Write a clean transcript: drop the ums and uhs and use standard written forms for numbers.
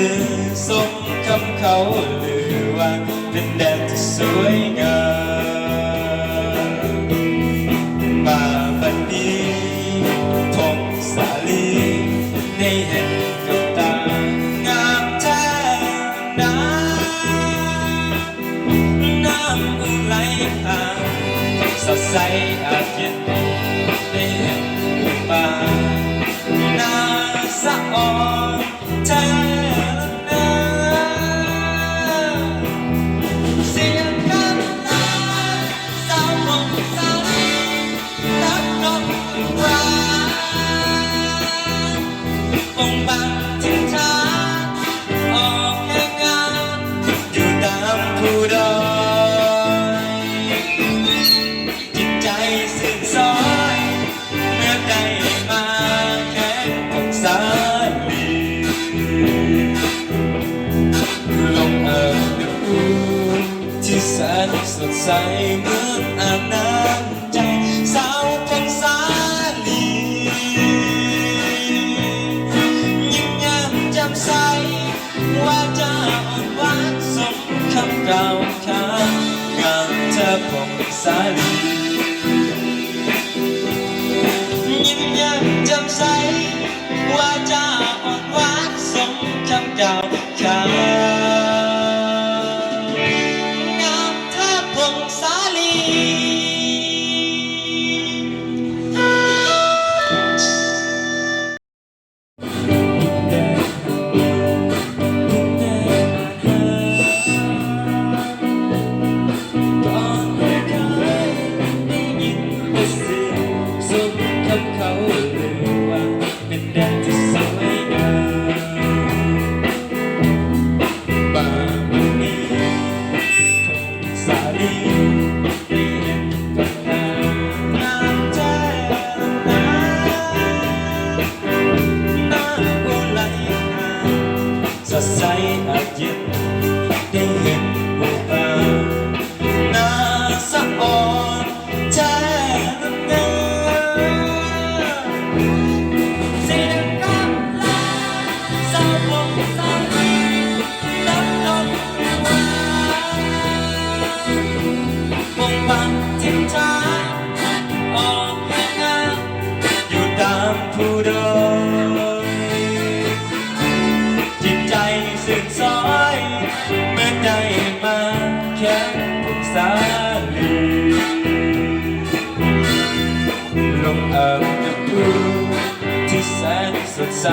อสมคำเขาลือว่าเป็นแดนที่สวยงามมาบัดนี้ทงสาลีได้เห็นกับตางามแท้น้ำอุ่นไหลผ่านสดใสอาจเย็นได้เห็นป่านาสะอ่อนแท้เสียงกำลังสาวมงสาวนักนกร้างองค์บางทิ้งช้าออกแห่งงานอยู่ตามภูดอยจิตใจสิ้นสอยเมื่อได้มาแข่งของสาลีลงเอ่ยน้ำอุ่นที่แสนสดใสเหมือนอาบน้ำใจสาวของสาลียิ้มแย้มแจ่มใสว่าจะอ่อนหวานสมคำกล่าวขานงามเธอของสาลียิ้มแย้มแจ่มใสว่าจะอ่อนหวานสมคำกล่าวขานงามเธอของสาลีสดใสอาจเย็นได้เห็นบุพานาสะอ่อนแท้งามเสียงกำลังสาววงสาวลีนับนกร้างวงบังทิ้งช้าออกแห่งงานอยู่ตามภูดอยจิตใจสิ้นสอยเมื่อได้มาแค่พวกสาลีลงอาบน้ำอุ่นที่แสนสดใส